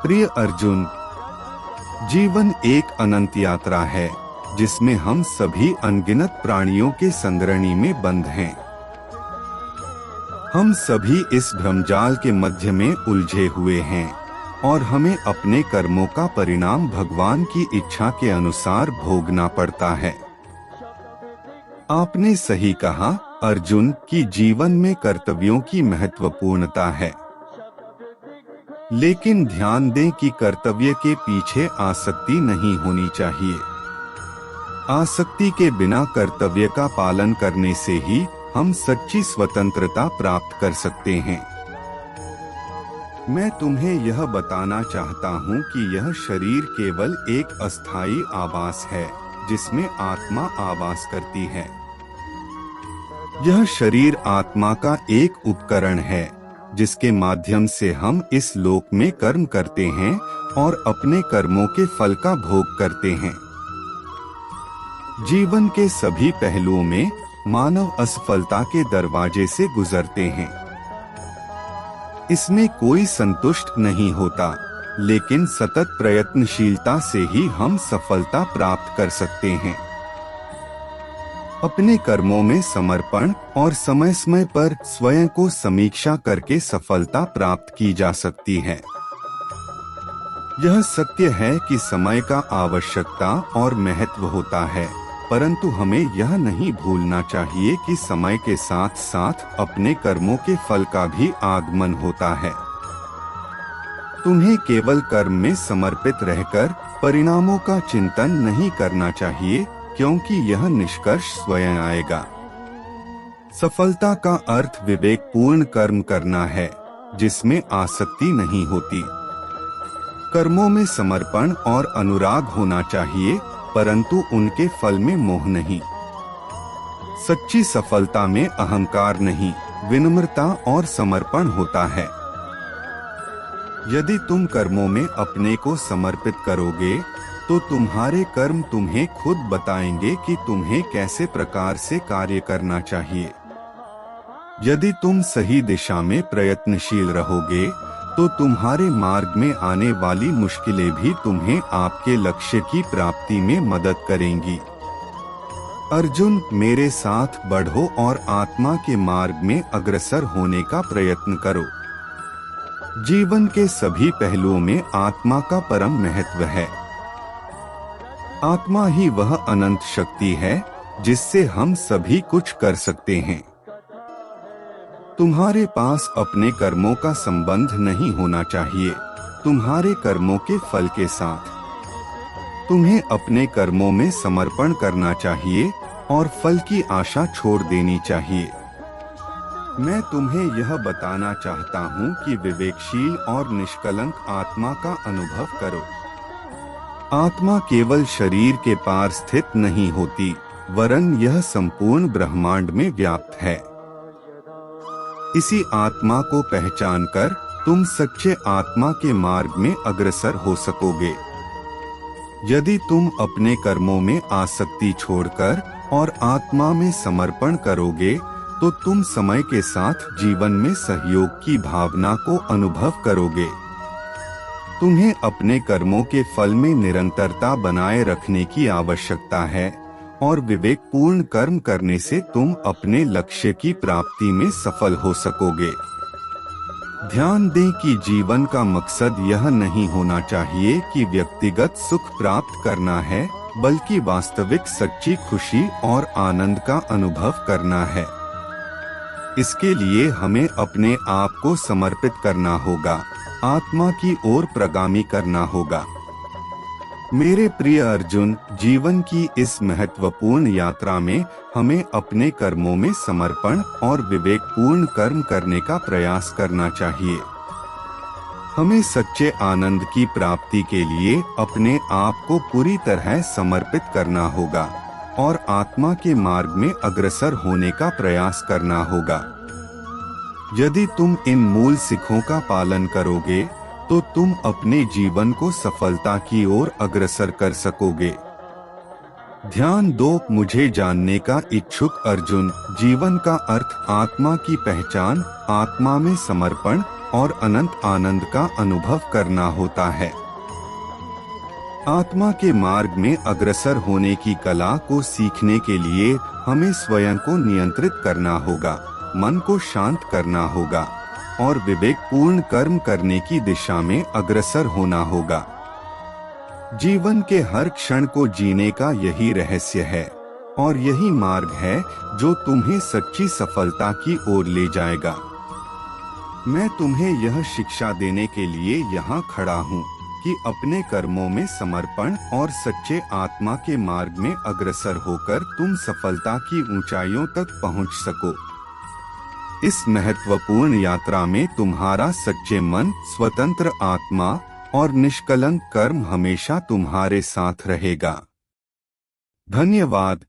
प्रिय अर्जुन, जीवन एक अनंत यात्रा है जिसमें हम सभी अनगिनत प्राणियों के संगरणी में बंद हैं। हम सभी इस भ्रमजाल के मध्य में उलझे हुए हैं और हमें अपने कर्मों का परिणाम भगवान की इच्छा के अनुसार भोगना पड़ता है। आपने सही कहा अर्जुन कि जीवन में कर्तव्यों की महत्वपूर्णता है, लेकिन ध्यान दें कि कर्तव्य के पीछे आसक्ति नहीं होनी चाहिए। आसक्ति के बिना कर्तव्य का पालन करने से ही हम सच्ची स्वतंत्रता प्राप्त कर सकते हैं। मैं तुम्हें यह बताना चाहता हूँ कि यह शरीर केवल एक अस्थायी आवास है जिसमें आत्मा आवास करती है। यह शरीर आत्मा का एक उपकरण है जिसके माध्यम से हम इस लोक में कर्म करते हैं और अपने कर्मों के फल का भोग करते हैं। जीवन के सभी पहलुओं में मानव असफलता के दरवाजे से गुजरते हैं। इसमें कोई संतुष्ट नहीं होता, लेकिन सतत प्रयत्नशीलता से ही हम सफलता प्राप्त कर सकते हैं। अपने कर्मों में समर्पण और समय समय पर स्वयं को समीक्षा करके सफलता प्राप्त की जा सकती है। यह सत्य है कि समय का आवश्यकता और महत्व होता है, परंतु हमें यह नहीं भूलना चाहिए कि समय के साथ साथ अपने कर्मों के फल का भी आगमन होता है। तुम्हें केवल कर्म में समर्पित रहकर परिणामों का चिंतन नहीं करना चाहिए, क्योंकि यह निष्कर्ष स्वयं आएगा। सफलता का अर्थ विवेकपूर्ण कर्म करना है जिसमें आसक्ति नहीं होती। कर्मों में समर्पण और अनुराग होना चाहिए, परंतु उनके फल में मोह नहीं। सच्ची सफलता में अहंकार नहीं, विनम्रता और समर्पण होता है। यदि तुम कर्मों में अपने को समर्पित करोगे तो तुम्हारे कर्म तुम्हें खुद बताएंगे कि तुम्हें कैसे प्रकार से कार्य करना चाहिए। यदि तुम सही दिशा में प्रयत्नशील रहोगे तो तुम्हारे मार्ग में आने वाली मुश्किलें भी तुम्हें आपके लक्ष्य की प्राप्ति में मदद करेंगी। अर्जुन, मेरे साथ बढ़ो और आत्मा के मार्ग में अग्रसर होने का प्रयत्न करो। जीवन के सभी पहलुओं में आत्मा का परम महत्व है। आत्मा ही वह अनंत शक्ति है जिससे हम सभी कुछ कर सकते हैं। तुम्हारे पास अपने कर्मों का संबंध नहीं होना चाहिए तुम्हारे कर्मों के फल के साथ। तुम्हें अपने कर्मों में समर्पण करना चाहिए और फल की आशा छोड़ देनी चाहिए। मैं तुम्हें यह बताना चाहता हूँ कि विवेकशील और निष्कलंक आत्मा का अनुभव करो। आत्मा केवल शरीर के पार स्थित नहीं होती, वरन यह संपूर्ण ब्रह्मांड में व्याप्त है। इसी आत्मा को पहचानकर तुम सच्चे आत्मा के मार्ग में अग्रसर हो सकोगे। यदि तुम अपने कर्मों में आसक्ति छोड़कर और आत्मा में समर्पण करोगे तो तुम समय के साथ जीवन में सहयोग की भावना को अनुभव करोगे। तुम्हें अपने कर्मों के फल में निरंतरता बनाए रखने की आवश्यकता है और विवेकपूर्ण कर्म करने से तुम अपने लक्ष्य की प्राप्ति में सफल हो सकोगे। ध्यान दें कि जीवन का मकसद यह नहीं होना चाहिए कि व्यक्तिगत सुख प्राप्त करना है, बल्कि वास्तविक सच्ची खुशी और आनंद का अनुभव करना है। इसके लिए हमें अपने आप को समर्पित करना होगा, आत्मा की ओर प्रगामी करना होगा। मेरे प्रिय अर्जुन, जीवन की इस महत्वपूर्ण यात्रा में हमें अपने कर्मों में समर्पण और विवेकपूर्ण कर्म करने का प्रयास करना चाहिए। हमें सच्चे आनंद की प्राप्ति के लिए अपने आप को पूरी तरह समर्पित करना होगा और आत्मा के मार्ग में अग्रसर होने का प्रयास करना होगा। यदि तुम इन मूल सिखों का पालन करोगे तो तुम अपने जीवन को सफलता की ओर अग्रसर कर सकोगे। ध्यान दो, मुझे जानने का इच्छुक अर्जुन, जीवन का अर्थ आत्मा की पहचान, आत्मा में समर्पण और अनंत आनंद का अनुभव करना होता है। आत्मा के मार्ग में अग्रसर होने की कला को सीखने के लिए हमें स्वयं को नियंत्रित करना होगा, मन को शांत करना होगा और विवेकपूर्ण कर्म करने की दिशा में अग्रसर होना होगा। जीवन के हर क्षण को जीने का यही रहस्य है और यही मार्ग है जो तुम्हें सच्ची सफलता की ओर ले जाएगा। मैं तुम्हें यह शिक्षा देने के लिए यहाँ खड़ा हूँ कि अपने कर्मों में समर्पण और सच्चे आत्मा के मार्ग में अग्रसर होकर तुम सफलता की ऊंचाइयों तक पहुँच सको। इस महत्वपूर्ण यात्रा में तुम्हारा सच्चे मन, स्वतंत्र आत्मा और निष्कलंक कर्म हमेशा तुम्हारे साथ रहेगा। धन्यवाद।